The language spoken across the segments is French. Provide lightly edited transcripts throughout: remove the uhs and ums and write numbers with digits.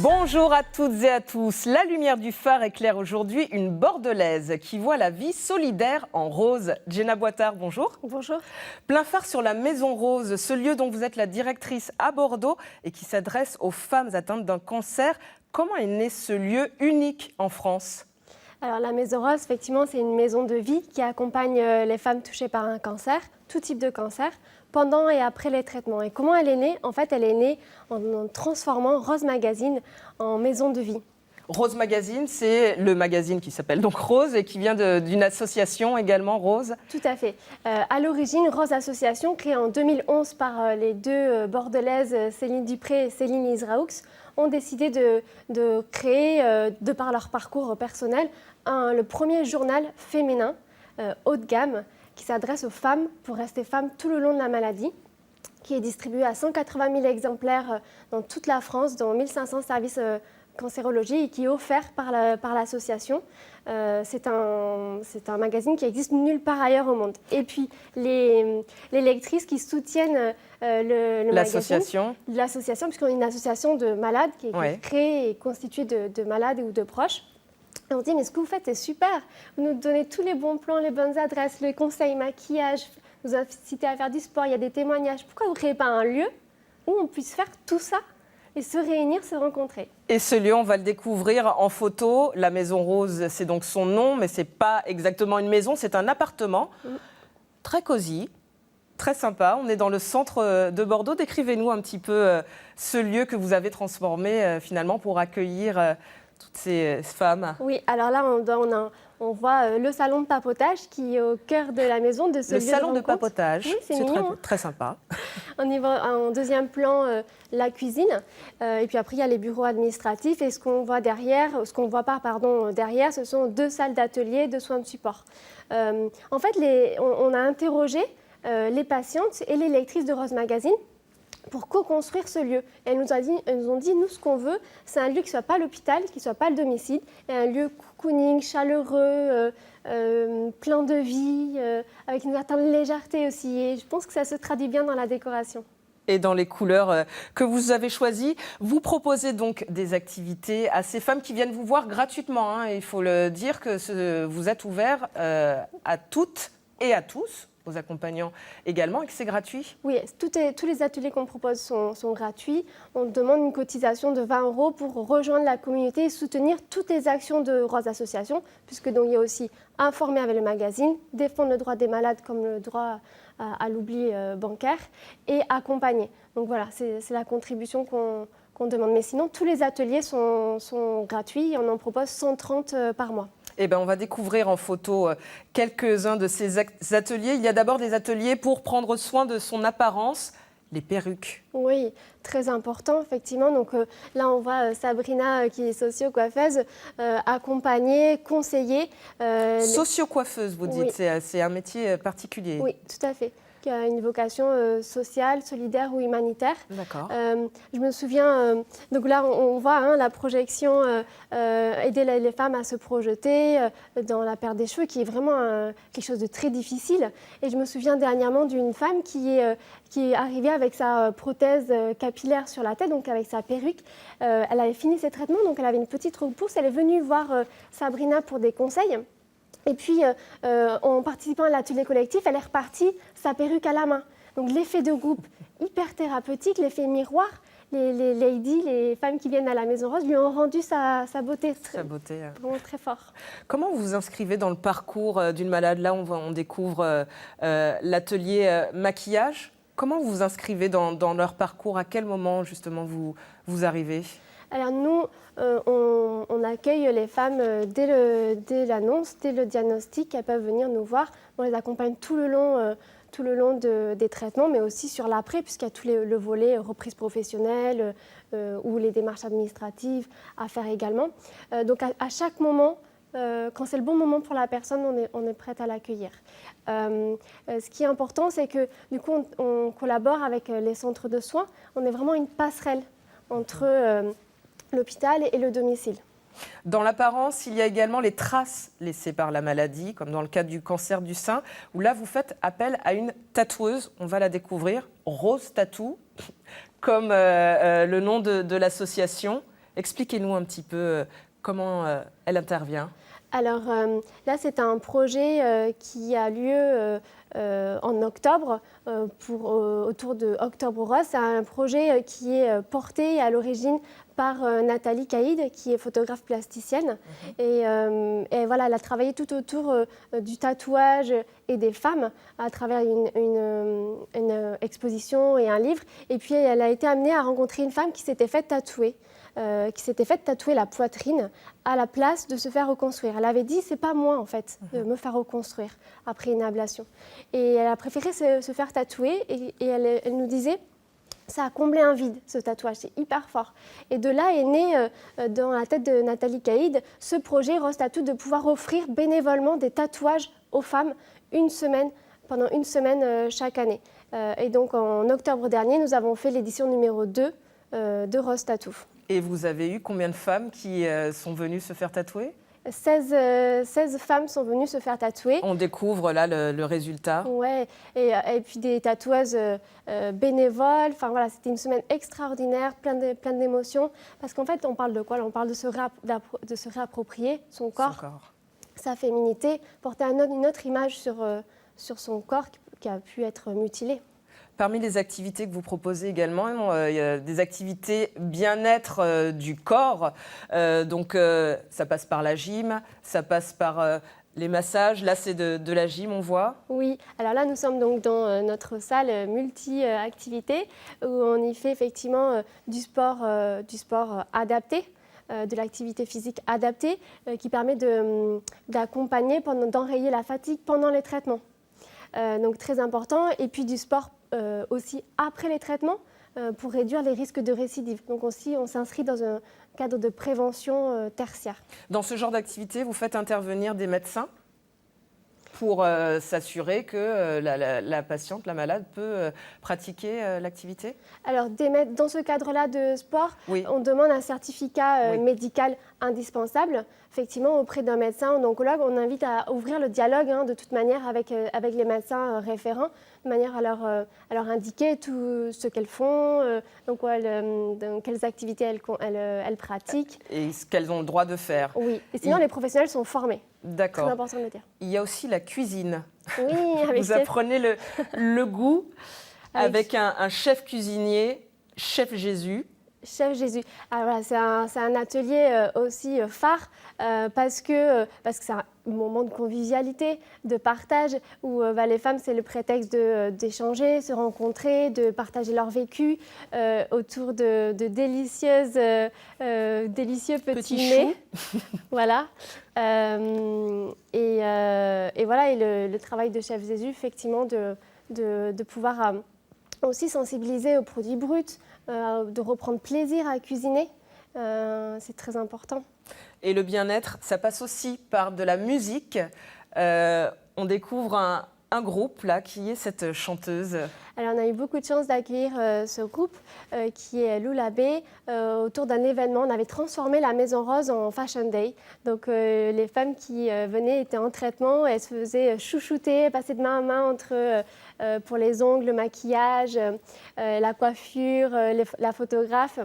Bonjour à toutes et à tous. La lumière du phare éclaire aujourd'hui une Bordelaise qui voit la vie solidaire en rose. Jenna Boitard, bonjour. Bonjour. Plein phare sur la Maison Rose, ce lieu dont vous êtes la directrice à Bordeaux et qui s'adresse aux femmes atteintes d'un cancer. Comment est né ce lieu unique en France ? Alors la Maison Rose, effectivement, c'est une maison de vie qui accompagne les femmes touchées par un cancer, tout type de cancer, pendant et après les traitements. Et comment elle est née ? En fait, elle est née en transformant Rose Magazine en maison de vie. Rose Magazine, c'est le magazine qui s'appelle donc Rose et qui vient d'une association également, Rose. Tout à fait. À l'origine, Rose Association, créée en 2011 par les deux Bordelaises, Céline Dupré et Céline Israoux, ont décidé de créer, de par leur parcours personnel, le premier journal féminin haut de gamme qui s'adresse aux femmes pour rester femmes tout le long de la maladie, qui est distribué à 180 000 exemplaires dans toute la France, dans 1500 services cancérologie et qui est offert par l'association. C'est un magazine qui existe nulle part ailleurs au monde. Et puis, les lectrices qui soutiennent l'association, puisqu'on est une association de malades qui est créée et constituée de malades ou de proches. Et on se dit, mais ce que vous faites est super. Vous nous donnez tous les bons plans, les bonnes adresses, les conseils, maquillage, vous incitez à faire du sport, il y a des témoignages. Pourquoi vous ne créez pas un lieu où on puisse faire tout ça et se réunir, se rencontrer? Et ce lieu, on va le découvrir en photo. La Maison Rose, c'est donc son nom, mais ce n'est pas exactement une maison, c'est un appartement très cosy, très sympa. On est dans le centre de Bordeaux. Décrivez-nous un petit peu ce lieu que vous avez transformé finalement pour accueillir toutes ces femmes. Oui, alors là, on voit le salon de papotage qui est au cœur de la maison de ce lieu de rencontre. Le salon de papotage, oui, c'est très sympa. On y voit en deuxième plan la cuisine, et puis après il y a les bureaux administratifs, et ce qu'on voit derrière, ce sont deux salles d'atelier de soins de support. En fait, on a interrogé les patientes et les lectrices de Rose Magazine pour co-construire ce lieu. Et elles nous ont dit, nous, ce qu'on veut, c'est un lieu qui ne soit pas l'hôpital, qui ne soit pas le domicile, et un lieu cocooning, chaleureux, plein de vie, avec une certaine légèreté aussi. Et je pense que ça se traduit bien dans la décoration. Et dans les couleurs que vous avez choisies. Vous proposez donc des activités à ces femmes qui viennent vous voir gratuitement. Il faut le dire que vous êtes ouvert à toutes et à tous, aux accompagnants également, et que c'est gratuit. Oui, tous les ateliers qu'on propose sont gratuits. On demande une cotisation de 20 € pour rejoindre la communauté et soutenir toutes les actions de Rose Association, puisque donc, il y a aussi informer avec le magazine, défendre le droit des malades comme le droit à l'oubli bancaire et accompagner. Donc voilà, c'est la contribution qu'on demande. Mais sinon, tous les ateliers sont gratuits et on en propose 130 par mois. Eh ben, on va découvrir en photo quelques-uns de ces ateliers. Il y a d'abord des ateliers pour prendre soin de son apparence, les perruques. Oui, très important, effectivement. Donc là, on voit Sabrina, qui est socio-coiffeuse, accompagner, conseiller. Socio-coiffeuse, vous dites, oui. C'est un métier particulier. Oui, tout à fait. Qui a une vocation sociale, solidaire ou humanitaire. D'accord. Je me souviens, donc là on voit la projection, aider les femmes à se projeter dans la perte des cheveux, qui est vraiment quelque chose de très difficile. Et je me souviens dernièrement d'une femme qui est arrivée avec sa prothèse capillaire sur la tête, donc avec sa perruque. Elle avait fini ses traitements, donc elle avait une petite repousse. Elle est venue voir Sabrina pour des conseils. Et puis, en participant à l'atelier collectif, elle est repartie sa perruque à la main. Donc, l'effet de groupe hyper thérapeutique, l'effet miroir, les ladies, les femmes qui viennent à la Maison Rose lui ont rendu sa beauté. Vraiment très fort. Comment vous vous inscrivez dans le parcours d'une malade ? Là, on découvre l'atelier maquillage. Comment vous vous inscrivez dans leur parcours ? À quel moment, justement, vous arrivez ? Alors nous, on accueille les femmes dès l'annonce, dès le diagnostic. Elles peuvent venir nous voir. On les accompagne tout le long des traitements, mais aussi sur l'après, puisqu'il y a tout le volet reprise professionnelle ou les démarches administratives à faire également. Donc à chaque moment, quand c'est le bon moment pour la personne, on est prête à l'accueillir. Ce qui est important, c'est que du coup, on collabore avec les centres de soins. On est vraiment une passerelle entre l'hôpital et le domicile. Dans l'apparence, il y a également les traces laissées par la maladie, comme dans le cas du cancer du sein, où là, vous faites appel à une tatoueuse. On va la découvrir, Rose Tattoo, comme le nom de l'association. Expliquez-nous un petit peu comment elle intervient. Alors là, c'est un projet qui a lieu en octobre, autour de Octobre Rose. C'est un projet qui est porté à l'origine par Nathalie Caïd, qui est photographe plasticienne. Et voilà, elle a travaillé tout autour du tatouage et des femmes à travers une exposition et un livre. Et puis, elle a été amenée à rencontrer une femme qui s'était faite tatouer. La poitrine à la place de se faire reconstruire. Elle avait dit, c'est pas moi en fait, de me faire reconstruire après une ablation. Et elle a préféré se faire tatouer et elle nous disait, ça a comblé un vide, ce tatouage, c'est hyper fort. Et de là est né, dans la tête de Nathalie Caïd, ce projet Rose Tattoo de pouvoir offrir bénévolement des tatouages aux femmes pendant une semaine chaque année. Et donc en octobre dernier, nous avons fait l'édition numéro 2 de Rose Tattoo. Et vous avez eu combien de femmes qui sont venues se faire tatouer ? 16 femmes sont venues se faire tatouer. On découvre là le résultat. Ouais, et puis des tatoueuses bénévoles. Enfin voilà, c'était une semaine extraordinaire, plein d'émotions. Parce qu'en fait, on parle de quoi ? On parle de se réapproprier son corps, sa féminité, porter une autre image sur son corps qui a pu être mutilé. Parmi les activités que vous proposez également, il y a des activités bien-être du corps. Ça passe par la gym, ça passe par les massages. Là, c'est de la gym, on voit. Oui, alors là, nous sommes donc dans notre salle multi-activités où on y fait effectivement du sport adapté. De l'activité physique adaptée qui permet d'accompagner, d'enrayer la fatigue pendant les traitements. Donc très important. Et puis du sport aussi après les traitements pour réduire les risques de récidive. Donc aussi, on s'inscrit dans un cadre de prévention tertiaire. Dans ce genre d'activité, vous faites intervenir des médecins pour s'assurer que la patiente, la malade, peut pratiquer l'activité ? Alors, dans ce cadre-là de sport, oui. On demande un certificat médical indispensable. Effectivement, auprès d'un médecin ou d'oncologue, on invite à ouvrir le dialogue de toute manière avec les médecins référents, de manière à leur indiquer tout ce qu'elles font, dans quelles activités elles pratiquent. Et ce qu'elles ont le droit de faire. Oui, et sinon les professionnels sont formés. D'accord. Très important de le dire. Il y a aussi la cuisine. Oui, avec vous apprenez le goût avec un chef cuisinier, Chef Jésus. Chef Jésus. Alors voilà, c'est un atelier aussi phare parce que c'est un moment de convivialité, de partage où les femmes, c'est le prétexte d'échanger, se rencontrer, de partager leur vécu autour de délicieux petits mets. Voilà. Et voilà, et le travail de Chef Jésus, effectivement, de pouvoir aussi sensibiliser aux produits bruts, de reprendre plaisir à cuisiner, c'est très important. Et le bien-être, ça passe aussi par de la musique. On découvre un groupe là, qui est cette chanteuse. Alors on a eu beaucoup de chance d'accueillir ce groupe qui est Loulabé autour d'un événement. On avait transformé la Maison Rose en Fashion Day. Donc les femmes qui venaient étaient en traitement, elles se faisaient chouchouter, passer de main à main pour les ongles, le maquillage, la coiffure, la photographe.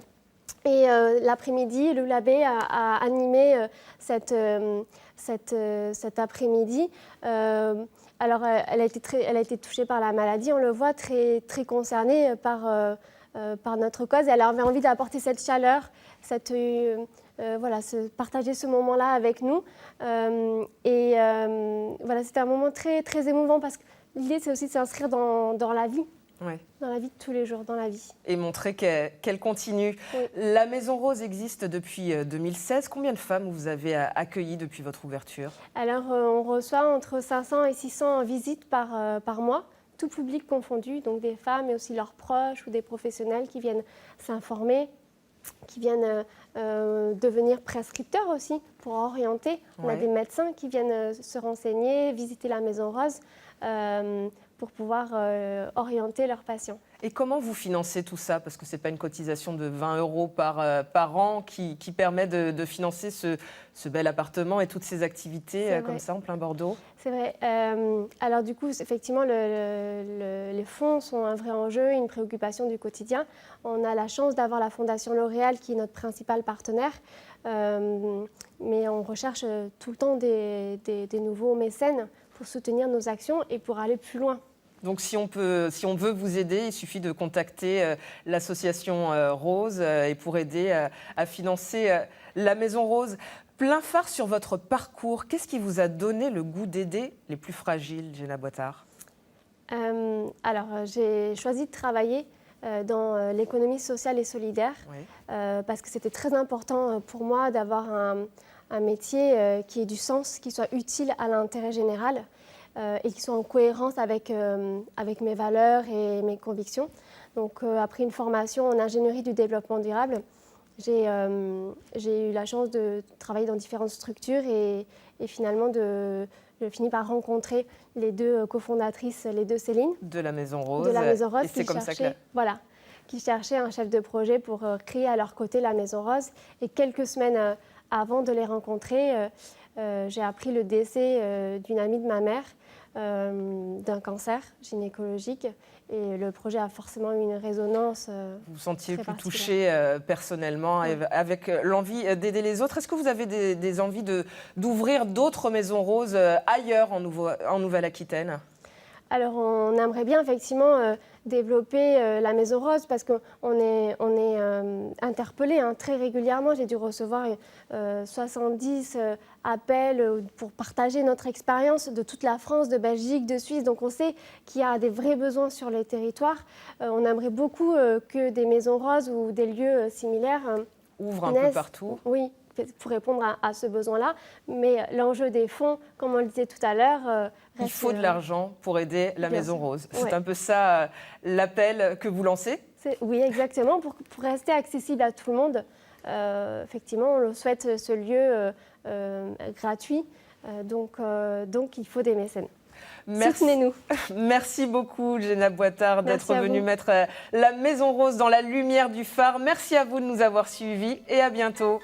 Et l'après-midi, Loulabé a animé cet après-midi. Alors, elle a été touchée par la maladie, on le voit, très, très concernée par notre cause. Elle avait envie d'apporter cette chaleur, partager ce moment-là avec nous. Voilà, c'était un moment très, très émouvant parce que l'idée, c'est aussi de s'inscrire dans la vie. Oui. Dans la vie de tous les jours, dans la vie. Et montrer qu'elle continue. Oui. La Maison Rose existe depuis 2016. Combien de femmes vous avez accueillies depuis votre ouverture ? Alors, on reçoit entre 500 et 600 visites par mois, tout public confondu, donc des femmes et aussi leurs proches ou des professionnels qui viennent s'informer, qui viennent devenir prescripteurs aussi pour orienter. On a des médecins qui viennent se renseigner, visiter la Maison Rose pour pouvoir orienter leurs patients. Et comment vous financez tout ça? Parce que ce n'est pas une cotisation de 20 € par an qui permet de financer ce bel appartement et toutes ces activités comme ça en plein Bordeaux. C'est vrai. Alors du coup, effectivement, les fonds sont un vrai enjeu, une préoccupation du quotidien. On a la chance d'avoir la Fondation L'Oréal qui est notre principal partenaire. Mais on recherche tout le temps des nouveaux mécènes pour soutenir nos actions et pour aller plus loin. Donc si on veut vous aider, il suffit de contacter l'association Rose et pour aider à financer la Maison Rose. Plein phare sur votre parcours. Qu'est-ce qui vous a donné le goût d'aider les plus fragiles, Jenna Boitard? Alors, j'ai choisi de travailler dans l'économie sociale et solidaire parce que c'était très important pour moi d'avoir un métier qui ait du sens, qui soit utile à l'intérêt général. Et qui sont en cohérence avec mes valeurs et mes convictions. Donc, après une formation en ingénierie du développement durable, j'ai eu la chance de travailler dans différentes structures et finalement j'ai fini par rencontrer les deux cofondatrices, les deux Céline. De la Maison Rose. De la Maison Rose. Et c'est comme ça que... Qui cherchaient un chef de projet pour créer à leur côté la Maison Rose. Et quelques semaines avant de les rencontrer, j'ai appris le décès d'une amie de ma mère, d'un cancer gynécologique, et le projet a forcément eu une résonance. Vous vous sentiez plus touchée personnellement avec l'envie d'aider les autres. Est-ce que vous avez des envies d'ouvrir d'autres Maisons Roses ailleurs en Nouvelle-Aquitaine? Alors, on aimerait bien effectivement développer la Maison Rose parce qu'on est interpellé très régulièrement. J'ai dû recevoir 70 appels pour partager notre expérience de toute la France, de Belgique, de Suisse. Donc, on sait qu'il y a des vrais besoins sur les territoires. On aimerait beaucoup que des Maisons Roses ou des lieux similaires ouvrent un peu partout. Oui, pour répondre à ce besoin-là. Mais l'enjeu des fonds, comme on le disait tout à l'heure... Il faut de l'argent pour aider la Maison Rose. C'est un peu ça l'appel que vous lancez? Oui, exactement, pour rester accessible à tout le monde. Effectivement, on souhaite ce lieu gratuit, donc il faut des mécènes. Soutenez-nous. Merci beaucoup, Jenna Boitard, d'être venue mettre la Maison Rose dans la lumière du phare. Merci à vous de nous avoir suivis et à bientôt.